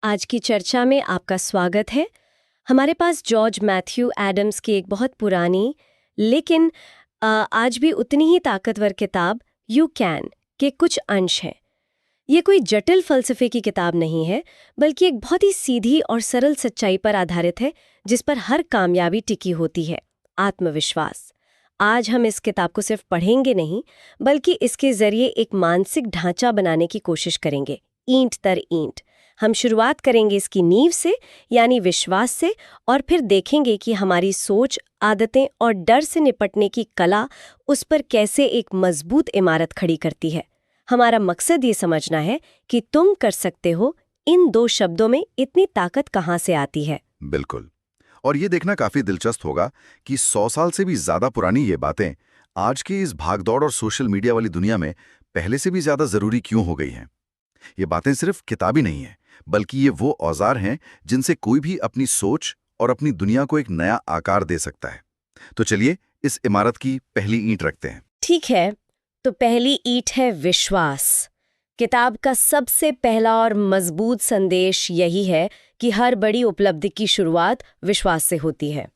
आज की चर्चा में आपका स्वागत है। हमारे पास जॉर्ज मैथ्यू एडम्स की एक बहुत पुरानी लेकिन आज भी उतनी ही ताकतवर किताब यू कैन के कुछ अंश हैं। ये कोई जटिल फलसफे की किताब नहीं है, बल्कि एक बहुत ही सीधी और सरल सच्चाई पर आधारित है, जिस पर हर कामयाबी टिकी होती है, आत्मविश्वास। आज हम इस किताब को सिर्फ पढ़ेंगे नहीं, बल्कि इसके जरिए एक मानसिक ढांचा बनाने की कोशिश करेंगे, ईंट दर ईंट। हम शुरुआत करेंगे इसकी नींव से, यानी विश्वास से, और फिर देखेंगे कि हमारी सोच, आदतें और डर से निपटने की कला उस पर कैसे एक मजबूत इमारत खड़ी करती है। हमारा मकसद ये समझना है कि तुम कर सकते हो, इन दो शब्दों में इतनी ताकत कहाँ से आती है। बिल्कुल। और ये देखना काफी दिलचस्प होगा कि 100 साल से भी ज्यादा पुरानी ये बातें आज की इस भागदौड़ और सोशल मीडिया वाली दुनिया में पहले से भी ज्यादा जरूरी क्यों हो गई हैं। ये बातें सिर्फ किताबी नहीं है, बल्कि ये वो औजार हैं जिनसे कोई भी अपनी सोच और अपनी दुनिया को एक नया आकार दे सकता है। तो चलिए इस इमारत की पहली ईंट रखते हैं। ठीक है, तो पहली ईंट है विश्वास। किताब का सबसे पहला और मजबूत संदेश यही है कि हर बड़ी उपलब्धि की शुरुआत विश्वास से होती है।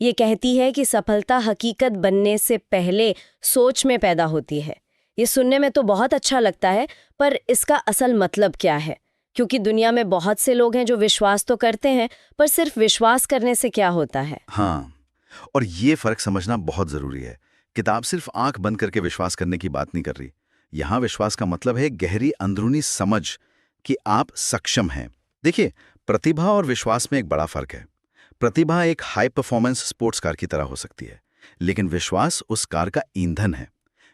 ये कहती है कि सफलता हकीकत बनने से पहले सोच में पैदा होती है। ये सुनने में तो बहुत अच्छा लगता है, पर इसका असल मतलब क्या है? क्योंकि दुनिया में बहुत से लोग हैं जो विश्वास तो करते हैं, पर सिर्फ विश्वास करने से क्या होता है? हाँ, और ये फर्क समझना बहुत जरूरी है। किताब सिर्फ आंख बंद करके विश्वास करने की बात नहीं कर रही। यहां विश्वास का मतलब है गहरी अंदरूनी समझ कि आप सक्षम हैं। देखिए, प्रतिभा और विश्वास में एक बड़ा फर्क है। प्रतिभा एक हाई परफॉर्मेंस स्पोर्ट्स कार की तरह हो सकती है, लेकिन विश्वास उस कार का ईंधन है।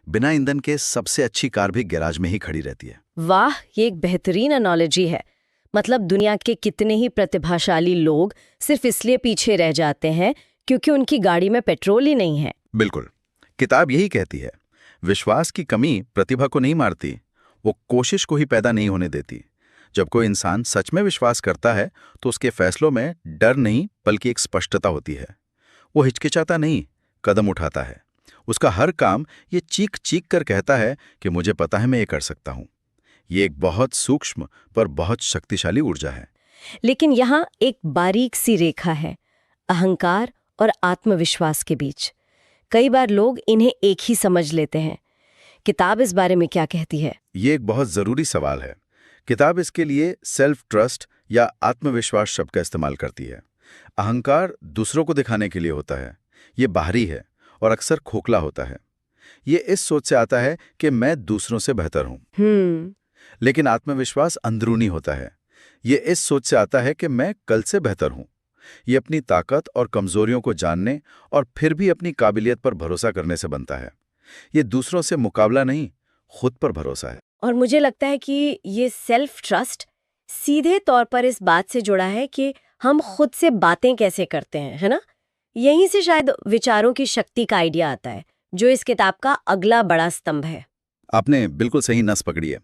बिना ईंधन के सबसे अच्छी कार भी गैराज में ही खड़ी रहती है। वाह, ये एक बेहतरीन एनालॉजी है। मतलब दुनिया के कितने ही प्रतिभाशाली लोग सिर्फ इसलिए पीछे रह जाते हैं क्योंकि उनकी गाड़ी में पेट्रोल ही नहीं है। बिल्कुल, किताब यही कहती है, विश्वास की कमी प्रतिभा को नहीं मारती, वो कोशिश को ही पैदा नहीं होने देती। जब कोई इंसान सच में विश्वास करता है तो उसके फैसलों में डर नहीं बल्कि एक स्पष्टता होती है। वो हिचकिचाता नहीं, कदम उठाता है। उसका हर काम ये चीख चीख कर कहता है कि मुझे पता है मैं ये कर सकता हूं। ये एक बहुत सूक्ष्म पर बहुत शक्तिशाली ऊर्जा है। लेकिन यहाँ एक बारीक सी रेखा है, अहंकार और आत्मविश्वास के बीच। कई बार लोग इन्हें एक ही समझ लेते हैं। किताब इस बारे में क्या कहती है? ये एक बहुत जरूरी सवाल है। किताब इसके लिए सेल्फ ट्रस्ट या आत्मविश्वास शब्द का इस्तेमाल करती है। अहंकार दूसरों को दिखाने के लिए होता है, ये बाहरी है और अक्सर खोखला होता है। ये इस सोच से आता है कि मैं दूसरों से बेहतर हूं। लेकिन आत्मविश्वास अंदरूनी होता है। ये इस सोच से आता है कि मैं कल से बेहतर हूं। ये अपनी ताकत और कमजोरियों को जानने और फिर भी अपनी काबिलियत पर भरोसा करने से बनता है। ये दूसरों से मुकाबला नहीं, खुद पर भरोसा है। और मुझे लगता है कि ये सेल्फ ट्रस्ट सीधे तौर पर इस बात से जुड़ा है कि हम खुद से बातें कैसे करते हैं, है ना? यहीं से शायद विचारों की शक्ति का आइडिया आता है, जो इस किताब का अगला बड़ा स्तंभ है। आपने बिल्कुल सही नस पकड़ी है।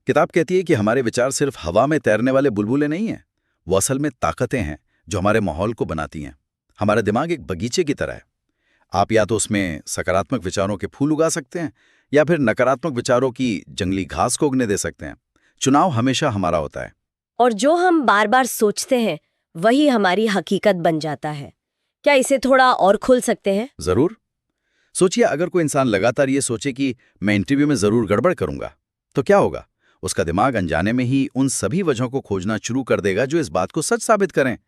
किताब कहती है कि हमारे विचार सिर्फ हवा में तैरने वाले बुलबुले नहीं हैं, वो असल में ताकतें हैं जो हमारे माहौल को बनाती हैं। हमारा दिमाग एक बगीचे की तरह है। आप या तो उसमें सकारात्मक विचारों के फूल उगा सकते हैं या फिर नकारात्मक विचारों की जंगली घास को उगने दे सकते हैं। चुनाव हमेशा हमारा होता है। और जो हम बार बार सोचते हैं वही हमारी हकीकत बन जाता है। क्या इसे थोड़ा और खोल सकते हैं? जरूर। सोचिए, अगर कोई इंसान लगातार ये सोचे कि मैं इंटरव्यू में जरूर गड़बड़ करूंगा, तो क्या होगा? उसका दिमाग अनजाने में ही उन सभी वजहों को खोजना शुरू कर देगा जो इस बात को सच साबित करें।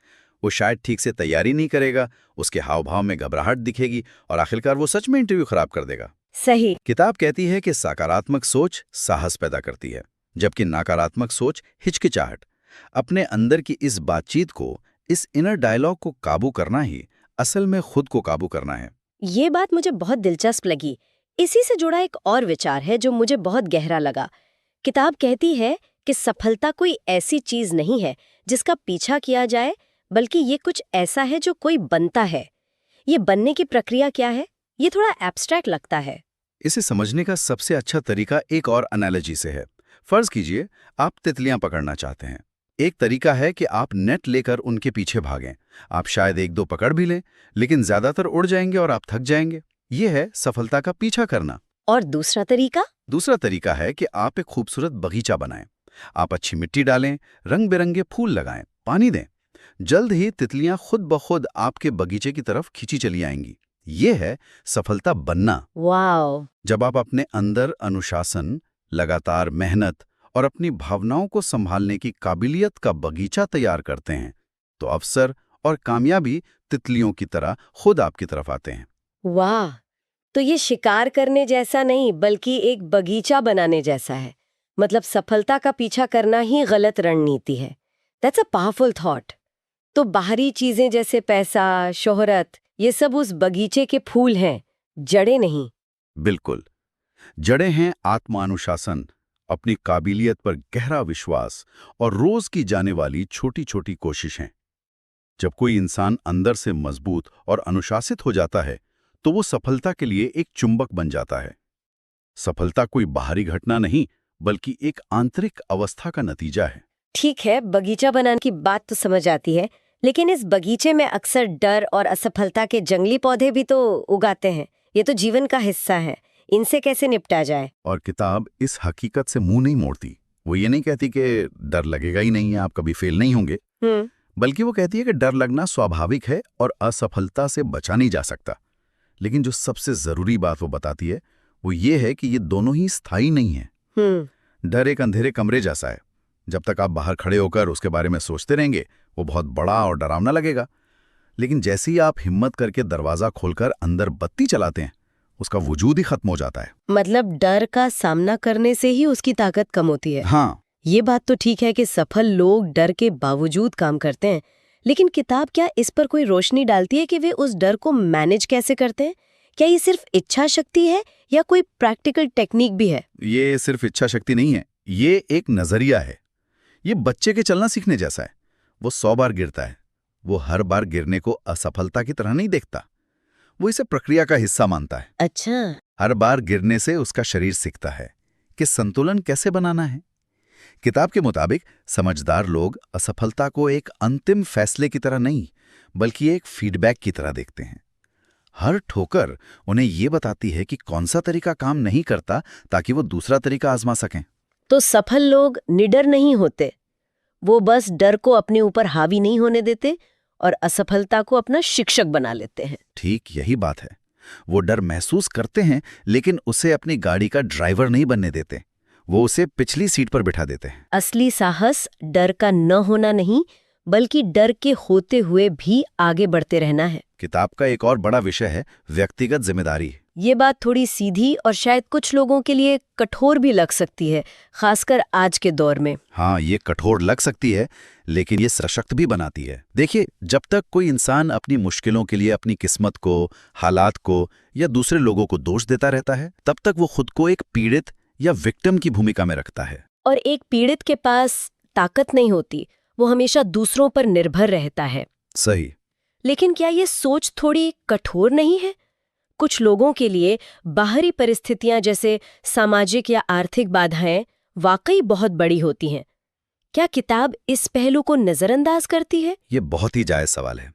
वो शायद ठीक से तैयारी नहीं करेगा, उसके हाव भाव में घबराहट दिखेगी और आखिरकार वो सच में इंटरव्यू खराब कर देगा। सही। किताब कहती है कि सकारात्मक सोच साहस पैदा करती है, जबकि नकारात्मक सोच हिचकिचाहट। अपने अंदर की इस बातचीत को, इस इनर डायलॉग को काबू करना ही असल में खुद को काबू करना है। ये बात मुझे बहुत दिलचस्प लगी। इसी से जुड़ा एक और विचार है जो मुझे बहुत गहरा लगा। किताब कहती है कि सफलता कोई ऐसी चीज नहीं है जिसका पीछा किया जाए, बल्कि ये कुछ ऐसा है जो कोई बनता है। ये बनने की प्रक्रिया क्या है? ये थोड़ा एब्स्ट्रैक्ट लगता है। इसे समझने का सबसे अच्छा तरीका एक और एनालॉजी से है। फर्ज कीजिए आप तितलियां पकड़ना चाहते हैं। एक तरीका है कि आप नेट लेकर उनके पीछे भागें। आप शायद एक दो पकड़ भी लें, लेकिन ज्यादातर उड़ जाएंगे और आप थक जाएंगे। ये है सफलता का पीछा करना। और दूसरा तरीका? दूसरा तरीका है कि आप एक खूबसूरत बगीचा बनाएं। आप अच्छी मिट्टी डालें, रंग बिरंगे फूल लगाएं, पानी दें। जल्द ही तितलियां खुद ब खुद आपके बगीचे की तरफ खींची चली आएंगी। ये है सफलता बनना। वाओ! जब आप अपने अंदर अनुशासन, लगातार मेहनत और अपनी भावनाओं को संभालने की काबिलियत का बगीचा तैयार करते हैं, तो अवसर और कामयाबी तितलियों की तरह खुद आपकी तरफ आते हैं। वाह! तो ये शिकार करने जैसा नहीं बल्कि एक बगीचा बनाने जैसा है। मतलब सफलता का पीछा करना ही गलत रणनीति है। That's a powerful thought. तो बाहरी चीजें जैसे पैसा, शोहरत, ये सब उस बगीचे के फूल हैं, जड़ें नहीं। बिल्कुल। जड़ें हैं आत्मानुशासन, अपनी काबिलियत पर गहरा विश्वास और रोज की जाने वाली छोटी छोटी कोशिशें। जब कोई इंसान अंदर से मजबूत और अनुशासित हो जाता है, तो वो सफलता के लिए एक चुंबक बन जाता है। सफलता कोई बाहरी घटना नहीं, बल्कि एक आंतरिक अवस्था का नतीजा है। ठीक है, बगीचा बनाने की बात तो समझ आती है, लेकिन इस बगीचे में अक्सर डर और असफलता के जंगली पौधे भी तो उगाते हैं। ये तो जीवन का हिस्सा है। इनसे कैसे निपटा जाए? और किताब इस हकीकत से मुंह नहीं मोड़ती। वो ये नहीं कहती कि डर लगेगा ही नहीं है, आप कभी फेल नहीं होंगे, बल्कि वो कहती है कि डर लगना स्वाभाविक है और असफलता से बचा नहीं जा सकता। लेकिन जो सबसे जरूरी बात वो बताती है, वो ये है कि ये दोनों ही स्थायी नहीं है। डर एक अंधेरे कमरे जैसा है। जब तक आप बाहर खड़े होकर उसके बारे में सोचते रहेंगे, वो बहुत बड़ा और डरावना लगेगा। लेकिन जैसे ही आप हिम्मत करके दरवाजा खोलकर अंदर बत्ती चलाते हैं, उसका वजूद ही खत्म हो जाता है। मतलब डर का सामना करने से ही उसकी ताकत कम होती है। हाँ, ये बात तो ठीक है कि सफल लोग डर के बावजूद काम करते हैं, लेकिन किताब क्या इस पर कोई रोशनी डालती है कि वे उस डर को मैनेज कैसे करते हैं? क्या ये सिर्फ इच्छा शक्ति है या कोई प्रैक्टिकल टेक्निक भी है? ये सिर्फ इच्छा शक्ति नहीं है, ये एक नजरिया है। ये बच्चे के चलना सीखने जैसा है। वो 100 बार गिरता है, वो हर बार गिरने को असफलता की तरह नहीं देखता, वो इसे प्रक्रिया का हिस्सा मानता है। अच्छा, हर बार गिरने से उसका शरीर सीखता है कि संतुलन कैसे बनाना है। किताब के मुताबिक समझदार लोग असफलता को एक अंतिम फैसले की तरह नहीं, बल्कि एक फीडबैक की तरह देखते हैं। हर ठोकर उन्हें ये बताती है कि कौन सा तरीका काम नहीं करता, ताकि वो दूसरा तरीका आजमा सकें। तो सफल लोग निडर नहीं होते, वो बस डर को अपने ऊपर हावी नहीं होने देते और असफलता को अपना शिक्षक बना लेते हैं। ठीक यही बात है। वो डर महसूस करते हैं, लेकिन उसे अपनी गाड़ी का ड्राइवर नहीं बनने देते, वो उसे पिछली सीट पर बिठा देते हैं। असली साहस डर का न होना नहीं, बल्कि डर के होते हुए भी आगे बढ़ते रहना है। किताब का एक और बड़ा विषय है व्यक्तिगत जिम्मेदारी। ये बात थोड़ी सीधी और शायद कुछ लोगों के लिए कठोर भी लग सकती है, खासकर आज के दौर में। हाँ, ये कठोर लग सकती है, लेकिन ये सशक्त भी बनाती है। देखिए, जब तक कोई इंसान अपनी मुश्किलों के लिए अपनी किस्मत को, हालात को या दूसरे लोगों को दोष देता रहता है, तब तक वो खुद को एक पीड़ित या विक्टिम की भूमिका में रखता है। और एक पीड़ित के पास ताकत नहीं होती, वो हमेशा दूसरों पर निर्भर रहता है। सही। लेकिन क्या ये सोच थोड़ी कठोर नहीं है? कुछ लोगों के लिए बाहरी परिस्थितियां जैसे सामाजिक या आर्थिक बाधाएं वाकई बहुत बड़ी होती हैं। क्या किताब इस पहलू को नजरअंदाज करती है? ये बहुत ही जायज सवाल है।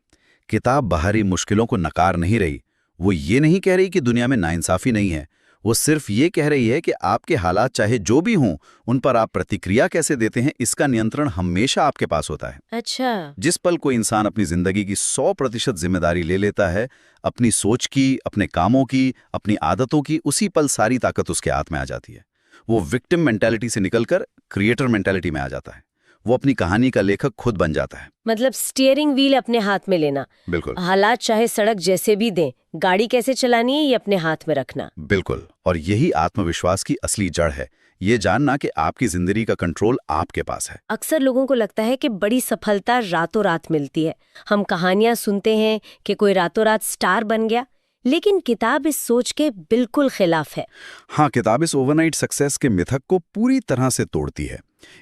किताब बाहरी मुश्किलों को नकार नहीं रही। वो ये नहीं कह रही कि दुनिया में नाइंसाफी नहीं है। वो सिर्फ ये कह रही है कि आपके हालात चाहे जो भी हों, उन पर आप प्रतिक्रिया कैसे देते हैं, इसका नियंत्रण हमेशा आपके पास होता है। अच्छा, जिस पल कोई इंसान अपनी जिंदगी की 100% जिम्मेदारी ले लेता है, अपनी सोच की, अपने कामों की, अपनी आदतों की, उसी पल सारी ताकत उसके हाथ में आ जाती है। वो विक्टिम मेंटालिटी से निकलकर क्रिएटर मेंटालिटी में आ जाता है। वो अपनी कहानी का लेखक खुद बन जाता है। मतलब स्टीयरिंग व्हील अपने हाथ में लेना। बिल्कुल। हालात चाहे सड़क जैसे भी दें, गाड़ी कैसे चलानी है ये अपने हाथ में रखना। बिल्कुल। और यही आत्मविश्वास की असली जड़ है, ये जानना कि आपकी जिंदगी का कंट्रोल आपके पास है। अक्सर लोगों को लगता है कि बड़ी सफलता रातों रात मिलती है। हम कहानियां सुनते हैं कि कोई रातों रात स्टार बन गया, लेकिन किताब इस सोच के बिल्कुल खिलाफ है। हाँ, किताब इस ओवरनाइट सक्सेस के मिथक को पूरी तरह से तोड़ती है।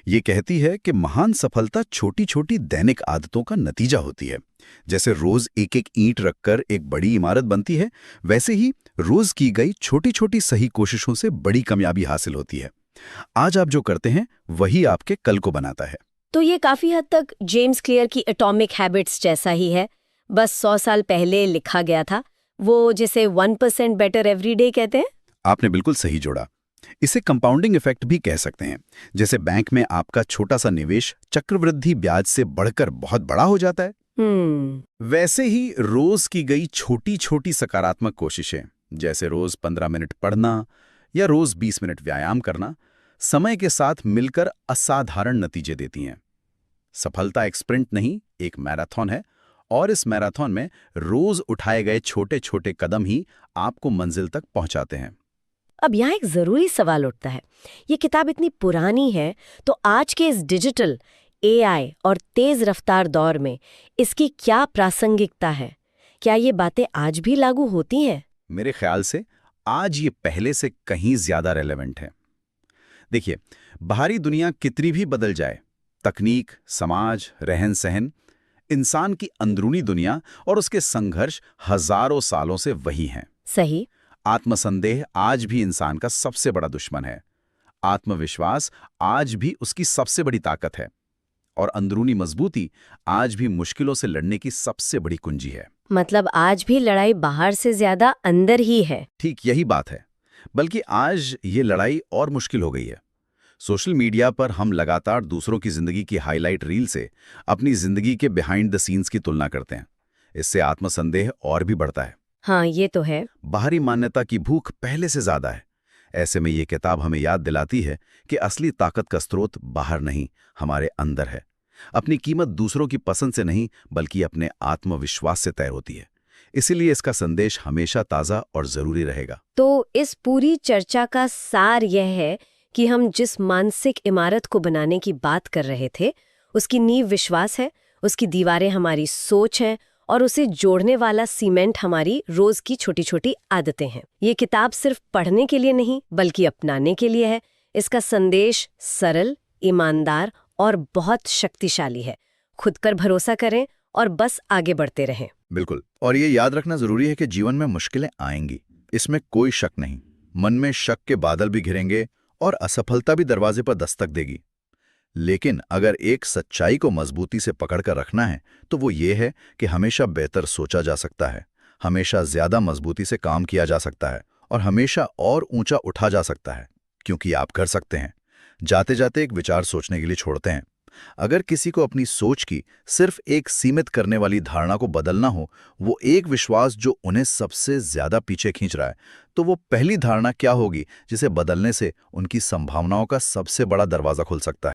ये कहती है कि महान सफलता छोटी छोटी दैनिक आदतों का नतीजा होती है। जैसे रोज एक एक ईंट रखकर एक बड़ी इमारत बनती है, वैसे ही रोज की गई छोटी छोटी सही कोशिशों से बड़ी कामयाबी हासिल होती है। आज आप जो करते हैं वही आपके कल को बनाता है। तो ये काफी हद तक जेम्स क्लियर की एटॉमिक हैबिट्स जैसा ही है, बस 100 साल पहले लिखा गया था। वो जिसे 1% बेटर एवरी डे कहते हैं। आपने बिल्कुल सही जोड़ा। इसे कंपाउंडिंग इफेक्ट भी कह सकते हैं। जैसे बैंक में आपका छोटा सा निवेश चक्रवृद्धि ब्याज से बढ़कर बहुत बड़ा हो जाता है, वैसे ही रोज की गई छोटी छोटी सकारात्मक कोशिशें, जैसे रोज 15 मिनट पढ़ना या रोज 20 मिनट व्यायाम करना, समय के साथ मिलकर असाधारण नतीजे देती हैं। सफलता एक स्प्रिंट नहीं, एक मैराथन है, और इस मैराथन में रोज उठाए गए छोटे छोटे कदम ही आपको मंजिल तक पहुंचाते हैं। अब यहाँ एक जरूरी सवाल उठता है, ये किताब इतनी पुरानी है, तो आज के इस डिजिटल एआई और तेज रफ्तार दौर में इसकी क्या प्रासंगिकता है? क्या ये बातें आज भी लागू होती हैं? मेरे ख्याल से आज ये पहले से कहीं ज्यादा रेलेवेंट है। देखिए, बाहरी दुनिया कितनी भी बदल जाए, तकनीक, समाज, रहन सहन, इंसान की अंदरूनी दुनिया और उसके संघर्ष हजारों सालों से वही हैं। सही। आत्मसंदेह आज भी इंसान का सबसे बड़ा दुश्मन है। आत्मविश्वास आज भी उसकी सबसे बड़ी ताकत है, और अंदरूनी मजबूती आज भी मुश्किलों से लड़ने की सबसे बड़ी कुंजी है। मतलब आज भी लड़ाई बाहर से ज्यादा अंदर ही है। ठीक यही बात है, बल्कि आज ये लड़ाई और मुश्किल हो गई है। सोशल मीडिया पर हम लगातार दूसरों की जिंदगी की हाईलाइट रील से अपनी जिंदगी के बिहाइंड द सीन्स की तुलना करते हैं। इससे आत्मसंदेह और भी बढ़ता है। हाँ, ये तो है। बाहरी मान्यता की भूख पहले से ज्यादा है। ऐसे में ये किताब हमें याद दिलाती है कि असली ताकत का स्रोत बाहर नहीं, हमारे अंदर है। अपनी कीमत दूसरों की पसंद से नहीं, बल्कि अपने आत्मविश्वास से तय होती है। इसीलिए इसका संदेश हमेशा ताज़ा और जरूरी रहेगा। तो इस पूरी चर्चा का सार यह है कि हम जिस मानसिक इमारत को बनाने की बात कर रहे थे, उसकी नींव विश्वास है, उसकी दीवारें हमारी सोच है, और उसे जोड़ने वाला सीमेंट हमारी रोज की छोटी छोटी आदतें हैं। ये किताब सिर्फ पढ़ने के लिए नहीं, बल्कि अपनाने के लिए है। इसका संदेश सरल, ईमानदार और बहुत शक्तिशाली है। खुद पर भरोसा करें और बस आगे बढ़ते रहें। बिल्कुल, और ये याद रखना जरूरी है कि जीवन में मुश्किलें आएंगी, इसमें कोई शक नहीं। मन में शक के बादल भी घिरेंगे और असफलता भी दरवाजे पर दस्तक देगी। लेकिन अगर एक सच्चाई को मजबूती से पकड़कर रखना है, तो वो ये है कि हमेशा बेहतर सोचा जा सकता है, हमेशा ज्यादा मजबूती से काम किया जा सकता है, और हमेशा और ऊंचा उठा जा सकता है, क्योंकि आप कर सकते हैं। जाते जाते एक विचार सोचने के लिए छोड़ते हैं। अगर किसी को अपनी सोच की सिर्फ एक सीमित करने वाली धारणा को बदलना हो, वो एक विश्वास जो उन्हें सबसे ज्यादा पीछे खींच रहा है, तो वो पहली धारणा क्या होगी जिसे बदलने से उनकी संभावनाओं का सबसे बड़ा दरवाजा खुल सकता है?